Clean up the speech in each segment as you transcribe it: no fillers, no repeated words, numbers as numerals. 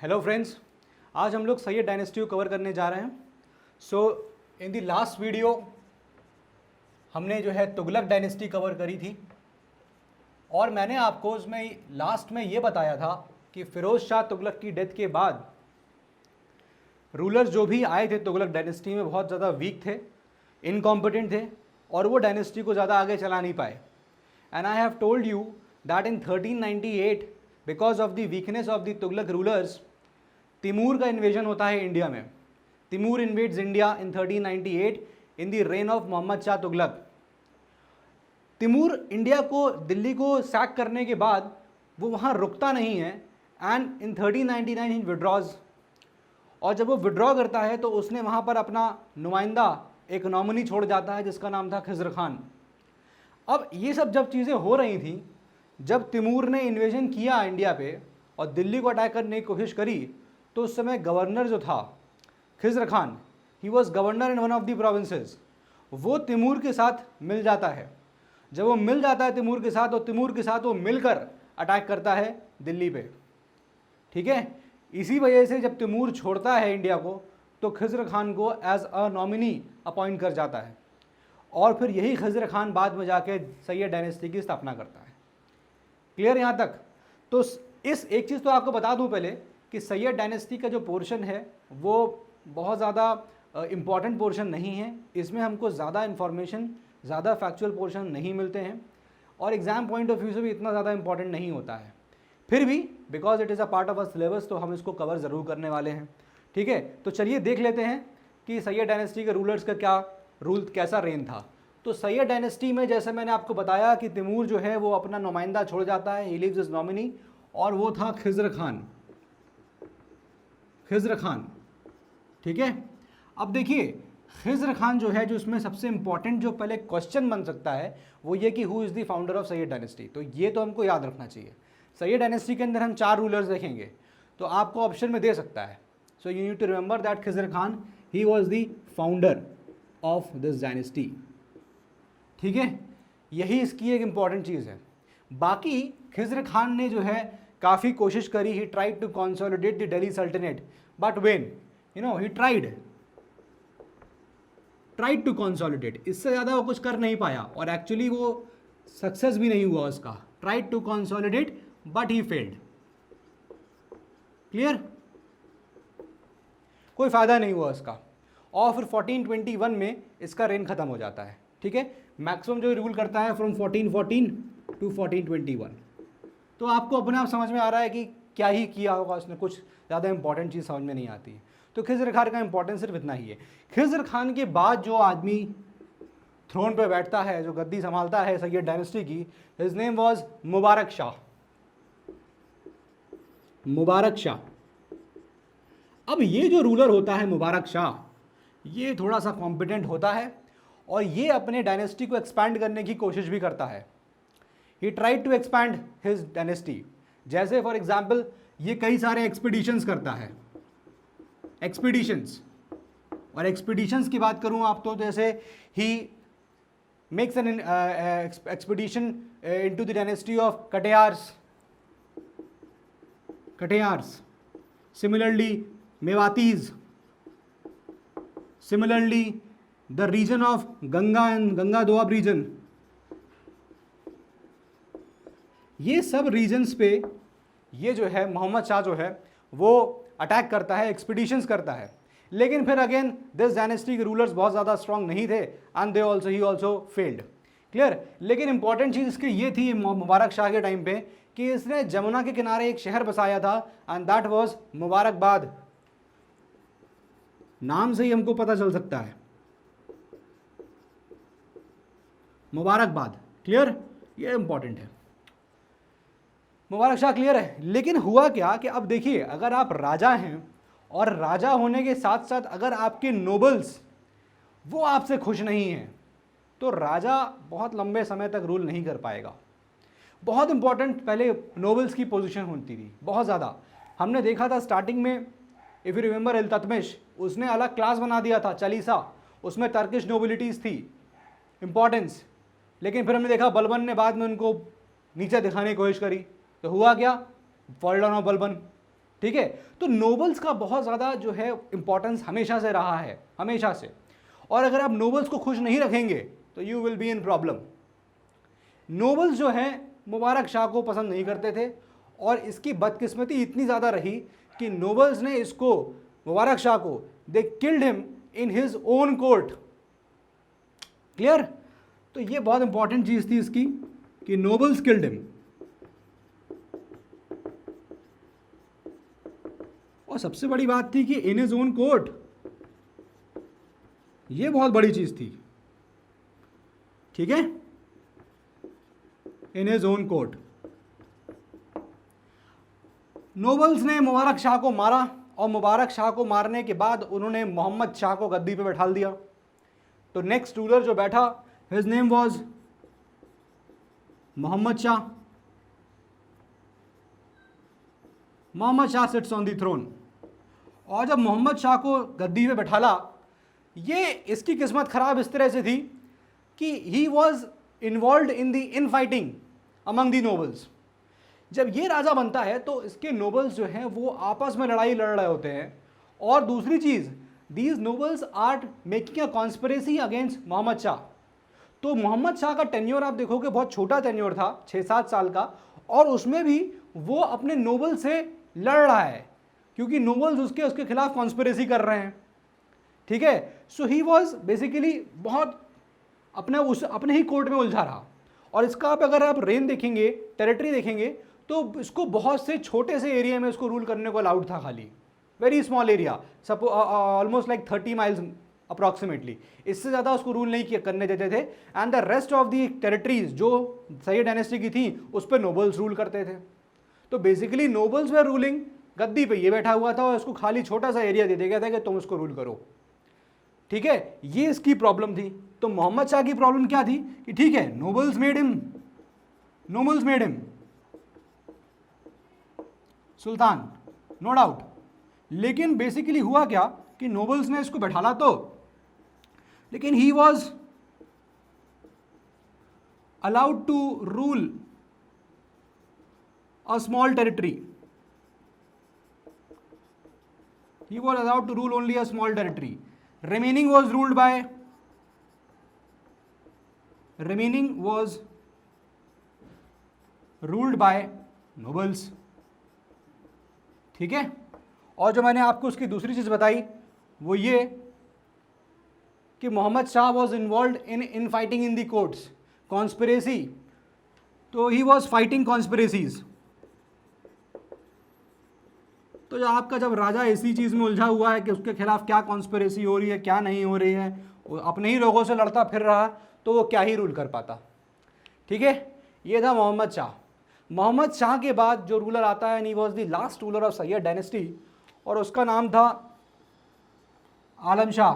Hello friends, आज हम लोग सैयद डायनेस्टी को कवर करने जा रहे हैं। सो इन द लास्ट वीडियो हमने जो है तुगलक डायनेस्टी कवर करी थी और मैंने आपको उसमें लास्ट में ये बताया था कि फ़िरोज़ शाह तुगलक की डेथ के बाद रूलर्स जो भी आए थे तुगलक डायनेस्टी में बहुत ज़्यादा वीक थे, इनकॉम्पिटेंट थे और वो डायनेस्टी को ज़्यादा आगे चला नहीं पाए। And I have told you that in 1398 because of the weakness of the Tughlaq rulers Timur का इन्वेजन होता है इंडिया में। Timur invades India in 1398 in the reign of Mohammad Shah Tughlaq. Timur India को, दिल्ली को सैक करने के बाद वो वहाँ रुकता नहीं है एंड इन 1399 ही विड्रॉज। और जब वो विड्रॉ करता है तो उसने वहाँ पर अपना नुमाइंदा, एक नॉमिनी छोड़ जाता है जिसका नाम था खिज़्र खान। अब ये सब जब चीज़ें हो रही थी, जब तिमूर ने इन्वेजन किया इंडिया पे और दिल्ली को अटैक करने की कोशिश करी, तो उस समय गवर्नर जो था Khizr Khan, he was governor in one of the provinces, वो तिमूर के साथ मिल जाता है। जब वो मिल जाता है तिमूर के साथ, और तिमूर के साथ वो मिलकर अटैक करता है दिल्ली पे। ठीक है, इसी वजह से जब तिमूर छोड़ता है इंडिया को तो खिज़्र खान को एज अ नॉमिनी अपॉइंट कर जाता है और फिर यही खिज़्र खान बाद में जाके सैयद डायनेस्टी की स्थापना करता है। क्लियर यहाँ तक? तो इस एक चीज़ तो आपको बता दूँ पहले कि सैयद डायनेस्टी का जो पोर्शन है वो बहुत ज़्यादा इम्पॉर्टेंट पोर्शन नहीं है। इसमें हमको ज़्यादा इन्फॉर्मेशन, ज़्यादा फैक्चुअल पोर्शन नहीं मिलते हैं और एग्ज़ाम पॉइंट ऑफ व्यू से भी इतना ज़्यादा इंपॉर्टेंट नहीं होता है। फिर भी because it is a part of a syllabus तो हम इसको कवर ज़रूर करने वाले हैं। ठीक है, तो चलिए देख लेते हैं कि सैयद डायनेस्टी के रूलर्स का क्या रूल, कैसा रेन था। तो सैयद डायनेस्टी में जैसे मैंने आपको बताया कि तिमूर जो है वो अपना नुमाइंदा छोड़ जाता है, ही लीव्स इज नॉमिनी, और वो था खिज़्र खान। खिज़्र खान, ठीक है। अब देखिए खिज़्र खान जो है, जो इसमें सबसे इंपॉर्टेंट जो पहले क्वेश्चन बन सकता है वो ये कि who is the founder of Syed dynasty. तो ये तो हमको याद रखना चाहिए। सैयद डायनेस्टी के अंदर हम 4 रूलर्स देखेंगे तो आपको ऑप्शन में दे सकता है। So you need to remember that Khizr Khan he was the founder of this dynasty. ठीक है, यही इसकी एक इम्पॉर्टेंट चीज़ है। बाकी खिज़्र खान ने जो है काफ़ी कोशिश करी, he tried to consolidate the Delhi सल्तनत, but when he tried to consolidate, इससे ज़्यादा वो कुछ कर नहीं पाया और एक्चुअली वो सक्सेस भी नहीं हुआ उसका। Tried to consolidate but he failed. Clear, कोई फ़ायदा नहीं हुआ उसका और फिर 1421 में इसका रेन ख़त्म हो जाता है। ठीक है, मैक्सिमम जो रूल करता है फ्रॉम 1414 टू 1421। तो आपको अपने आप समझ में आ रहा है कि क्या ही किया होगा उसने, कुछ ज़्यादा इंपॉर्टेंट चीज़ समझ में नहीं आती है। तो खिज़्र खान का इंपॉर्टेंस सिर्फ इतना ही है। खिज़्र खान के बाद जो आदमी थ्रोन पे बैठता है, जो गद्दी संभालता है सैयद डायनेस्टी की, his name was Mubarak Shah. Mubarak Shah. अब ये जो रूलर होता है मुबारक शाह, ये थोड़ा सा कॉम्पिटेंट होता है और ये अपने डायनेस्टी को एक्सपैंड करने की कोशिश भी करता है। He tried to expand his dynasty. जैसे फॉर एग्जाम्पल ये कई सारे एक्सपीडिशंस करता है, एक्सपीडिशंस। और एक्सपीडिशंस की बात करूं आप तो जैसे ही makes an expedition into the dynasty of Katehars, similarly Mewatis, similarly the region of Ganga and Ganga Doab region. ये सब रीजन्स पे ये जो है मोहम्मद शाह जो है वो अटैक करता है, एक्सपीडिशंस करता है। लेकिन फिर अगेन दिस डायनेस्टी के रूलर्स बहुत ज़्यादा स्ट्रांग नहीं थे and they also he also failed. Clear, लेकिन इंपॉर्टेंट चीज़ इसकी ये थी मुबारक शाह के टाइम पे कि इसने जमुना के किनारे एक शहर बसाया था एंड दैट वाज मुबारकबाद। नाम से ही हमको पता चल सकता है, मुबारकबाद। क्लियर, ये इंपॉर्टेंट है। मुबारक शाह क्लियर है। लेकिन हुआ क्या कि अब देखिए, अगर आप राजा हैं और राजा होने के साथ साथ अगर आपके नोबल्स वो आपसे खुश नहीं हैं तो राजा बहुत लंबे समय तक रूल नहीं कर पाएगा। बहुत इंपॉर्टेंट पहले नोबल्स की पोजीशन होती थी, बहुत ज़्यादा। हमने देखा था स्टार्टिंग में, इफ़ यू रिमेंबर इल्तुतमिश, उसने अलग क्लास बना दिया था चालीसा, उसमें टर्किश नोबिलिटीज़ थी, इंपॉर्टेंस। लेकिन फिर हमने देखा बलबन ने बाद में उनको नीचे दिखाने की कोशिश करी, तो हुआ क्या, फॉल डाउन ऑफ बलबन। ठीक है, तो नोबल्स का बहुत ज़्यादा जो है इंपॉर्टेंस हमेशा से रहा है, हमेशा से। और अगर आप नोबल्स को खुश नहीं रखेंगे तो you will be in problem. Nobles जो हैं मुबारक शाह को पसंद नहीं करते थे, और इसकी बदकिस्मती इतनी ज़्यादा रही कि नोबल्स ने इसको, मुबारक शाह को, they killed him in his own court. Clear? तो ये बहुत इंपॉर्टेंट चीज़ थी इसकी कि नोबल्स किल्ड हिम। और सबसे बड़ी बात थी कि इन हिज ओन कोर्ट, ये बहुत बड़ी चीज़ थी। ठीक है, in his own court. Nobles ने मुबारक शाह को मारा, और मुबारक शाह को मारने के बाद उन्होंने मोहम्मद शाह को गद्दी पे बैठा दिया। तो नेक्स्ट रूलर जो बैठा, his name was Mohammad Shah. Mohammad Shah sits on the throne. और जब मोहम्मद शाह को गद्दी पे बैठाला, ये इसकी किस्मत खराब इस तरह से थी कि he was involve in the in fighting among the nobles. जब ये राजा बनता है तो इसके नोबल्स जो हैं वो आपस में लड़ाई लड़ रहे होते हैं। और दूसरी चीज़, these nobles are making a conspiracy against Mohammad Shah. तो मोहम्मद शाह का टेन्योर आप देखोगे बहुत छोटा टेन्योर था, 6-7 साल का, और उसमें भी वो अपने नोबल से लड़ रहा है क्योंकि नोबल्स उसके खिलाफ कॉन्स्पिरेसी कर रहे हैं। ठीक है, सो ही वॉज बेसिकली बहुत अपने ही कोर्ट में उलझा रहा। और इसका अगर आप रेन देखेंगे, टेरिटरी देखेंगे, तो इसको बहुत से छोटे से एरिया में इसको रूल करने को अलाउड था, खाली very small area, almost like 30 miles approximately. इससे ज़्यादा उसको रूल नहीं करने देते थे। And the rest of the territories जो सैयद डायनेस्टी की थी उस पर नोबल्स रूल करते थे। तो बेसिकली नोबल्स वे रूलिंग, गद्दी पे ये बैठा हुआ था और इसको खाली छोटा सा एरिया दे दिया गया था कि तुम उसको रूल करो। ठीक है, ये इसकी प्रॉब्लम थी। तो मोहम्मद शाह की प्रॉब्लम क्या थी कि ठीक है, nobles made him sultan, no doubt, लेकिन बेसिकली हुआ क्या कि नोबल्स ने इसको बैठाला तो, लेकिन he was allowed to rule a small territory. He was allowed to rule only a small territory. Remaining was ruled by nobles. ठीक है, और जो मैंने आपको उसकी दूसरी चीज़ बताई वो ये कि Mohammad Shah was involve in fighting in the courts, conspiracy. तो ही वॉज फाइटिंग कॉन्स्पिरेसीज। तो जब राजा इसी चीज़ में उलझा हुआ है कि उसके खिलाफ क्या कॉन्स्पिरेसी हो रही है, क्या नहीं हो रही है, वो अपने ही लोगों से लड़ता फिर रहा, तो वो क्या ही रूल कर पाता। ठीक है, ये था मोहम्मद शाह। मोहम्मद शाह के बाद जो रूलर आता है, ही was the last ruler of Syed dynasty, और उसका नाम था आलम शाह।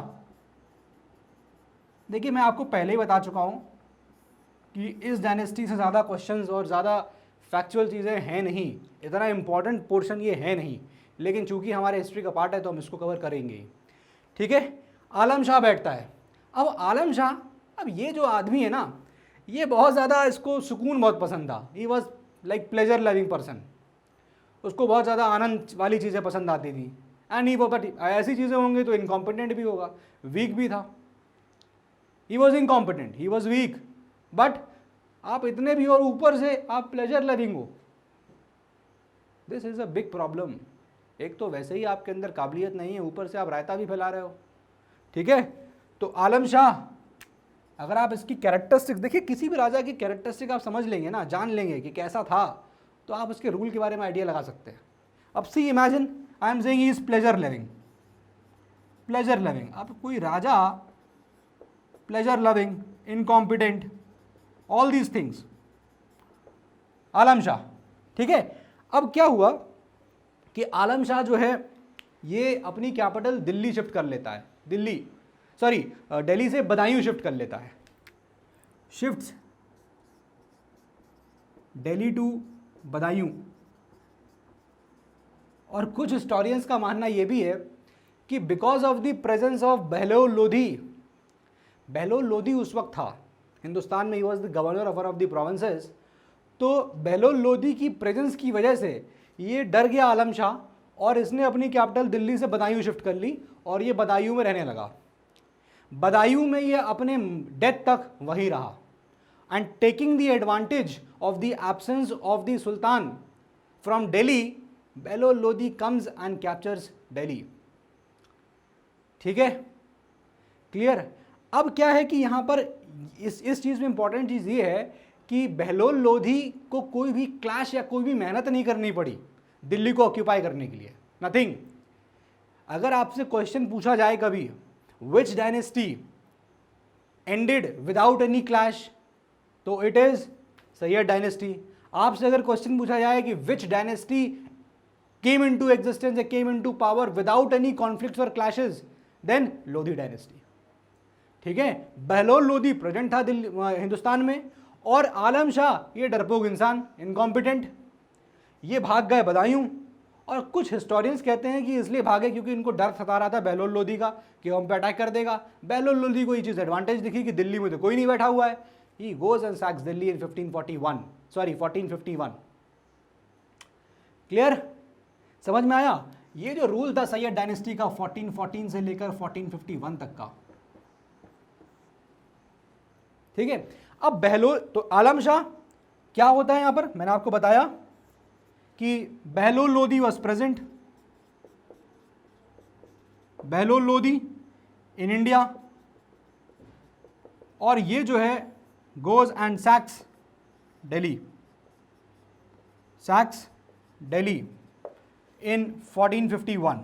देखिए, मैं आपको पहले ही बता चुका हूँ कि इस डायनेस्टी से ज़्यादा क्वेश्चंस और ज़्यादा फैक्चुअल चीज़ें हैं नहीं, इतना इंपॉर्टेंट पोर्शन ये है नहीं, लेकिन चूंकि हमारे हिस्ट्री का पार्ट है तो हम इसको कवर करेंगे। ठीक है, आलम शाह बैठता है। अब आलम शाह, अब ये जो आदमी है ना, ये बहुत ज़्यादा, इसको सुकून बहुत पसंद था। He was like pleasure loving person. उसको बहुत ज़्यादा आनंद वाली चीज़ें पसंद आती थी। एंड ही, बट ऐसी चीज़ें होंगी तो इनकॉम्पिटेंट भी होगा, वीक भी था। He was incompetent, he was weak, but आप इतने भी और ऊपर से आप प्लेजर लविंग हो, this is a big problem. एक तो वैसे ही आपके अंदर काबिलियत नहीं है, ऊपर से आप रायता भी फैला रहे हो। ठीक है, तो आलम शाह, अगर आप इसकी कैरेक्टरिस्टिक्स देखिए, किसी भी राजा की कैरेक्टरिस्टिक आप समझ लेंगे ना, जान लेंगे कि कैसा था, तो आप उसके रूल के बारे में आइडिया लगा सकते हैं। अब see imagine, I am saying he is pleasure loving. अब कोई राजा pleasure loving, incompetent, all these things, Alam Shah. ठीक है, अब क्या हुआ कि आलम शाह जो है ये अपनी कैपिटल दिल्ली शिफ्ट कर लेता है, दिल्ली से बदायूं शिफ्ट कर लेता है, शिफ्ट्स दिल्ली टू बदायूं। और कुछ हिस्टोरियंस का मानना यह भी है कि because of the presence of Bahlol Lodhi उस वक्त था हिंदुस्तान में, ही was the governor of the provinces. तो बहलोल लोधी की प्रेजेंस की वजह से ये डर गया आलम शाह, और इसने अपनी कैपिटल दिल्ली से बदायूं शिफ्ट कर ली और ये बदायूं में रहने लगा। बदायूं में ये अपने डेथ तक वही रहा। And taking the advantage of the absence of the sultan from Delhi, Bahlol Lodi comes and captures Delhi. ठीक है, क्लियर। अब क्या है कि यहां पर इस चीज में इंपॉर्टेंट चीज ये है कि बहलोल लोधी को कोई भी क्लैश या कोई भी मेहनत नहीं करनी पड़ी दिल्ली को ऑक्यूपाई करने के लिए, नथिंग। अगर आपसे क्वेश्चन पूछा जाए कभी which dynasty ended without any clash, तो इट इज सैयद डायनेस्टी। आपसे अगर क्वेश्चन पूछा जाए कि which dynasty came into existence या came into power without any conflicts और क्लैशेस, देन लोधी डायनेस्टी। ठीक है, बहलोल लोधी प्रेजेंट था दिल्ली हिंदुस्तान में, और आलम शाह ये डरपोक इंसान, इनकॉम्पिटेंट, ये भाग गए बदायूं। और कुछ हिस्टोरियंस कहते हैं कि इसलिए भागे क्योंकि इनको डर सता रहा था बहलोल लोधी का कि हम पे अटैक कर देगा। बहलोल लोधी को ये चीज़ एडवांटेज दिखी कि दिल्ली में तो कोई नहीं बैठा हुआ है। He goes and sacks Delhi in 1451। Clear, समझ में आया। ये जो रूल था सैयद डायनेस्टी का 1414 से लेकर 1451 तक का। ठीक है, अब बहलोल तो आलम शाह क्या होता है यहां पर, मैंने आपको बताया कि Bahlol Lodhi was present, Bahlol Lodhi in India, और ये जो है goes and sacks Delhi, सैक्स Delhi in 1451।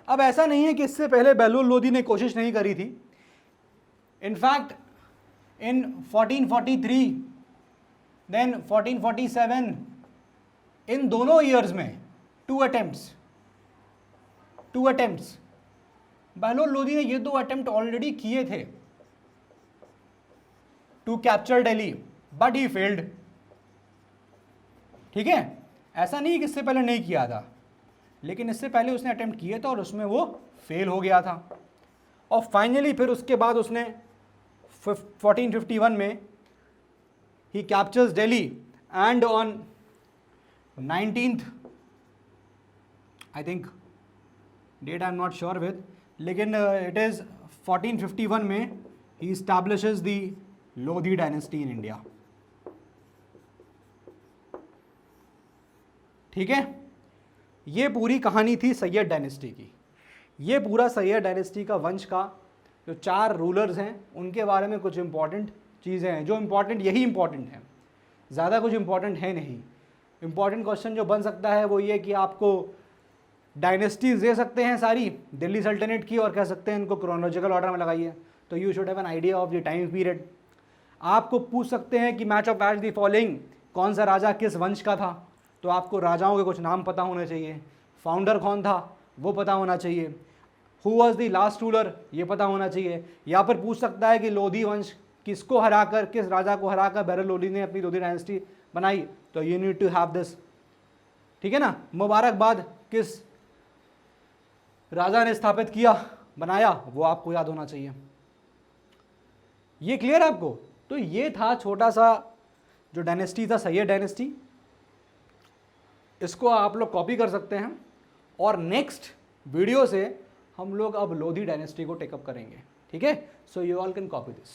अब ऐसा नहीं है कि इससे पहले बहलोल लोधी ने कोशिश नहीं करी थी। इनफैक्ट in 1443 then 1447, इन दोनों ईयर्स में टू अटेम्प्ट्स बहलोल लोधी ने ये 2 अटेम्प्ट ऑलरेडी किए थे to capture Delhi, but he failed. ठीक है, ऐसा नहीं कि इससे पहले नहीं किया था, लेकिन इससे पहले उसने अटेम्प्ट किए थे और उसमें वो फेल हो गया था। और फाइनली फिर उसके बाद उसने 1451 में he captures Delhi, and on 19th, I think date I'm not sure with, लेकिन it is 1451 में he establishes the Lodhi dynasty in India। ठीक है, ये पूरी कहानी थी सैयद डायनेस्टी की। ये पूरा सैयद डायनेस्टी का वंश का जो 4 रूलर्स हैं उनके बारे में कुछ इंपॉर्टेंट चीज़ें हैं, जो इंपॉर्टेंट यही इंपॉर्टेंट हैं, ज़्यादा कुछ इंपॉर्टेंट है नहीं। इंपॉर्टेंट क्वेश्चन जो बन सकता है वो ये कि आपको डायनेस्टीज दे सकते हैं सारी दिल्ली सल्तनत की और कह सकते हैं इनको क्रोनोलॉजिकल ऑर्डर में लगाइए, तो you should have an idea of the time period. आपको पूछ सकते हैं कि match of match the following, कौन सा राजा किस वंश का था, तो आपको राजाओं के कुछ नाम पता होने चाहिए, फाउंडर कौन था वो पता होना चाहिए, who was the last ruler ये पता होना चाहिए। यहाँ पर पूछ सकता है कि लोधी वंश किसको हराकर, किस राजा को हराकर बहलोल लोधी ने अपनी लोधी डायनेस्टी बनाई, तो you need to have this. ठीक है ना, मुबारकबाद किस राजा ने स्थापित किया, बनाया, वो आपको याद होना चाहिए। ये क्लियर है आपको। तो ये था छोटा सा जो डायनेस्टी था सैयद डायनेस्टी, इसको आप लोग कॉपी कर सकते हैं और नेक्स्ट वीडियो से हम लोग अब लोधी डायनेस्टी को टेकअप करेंगे। ठीक है, so you all can copy this.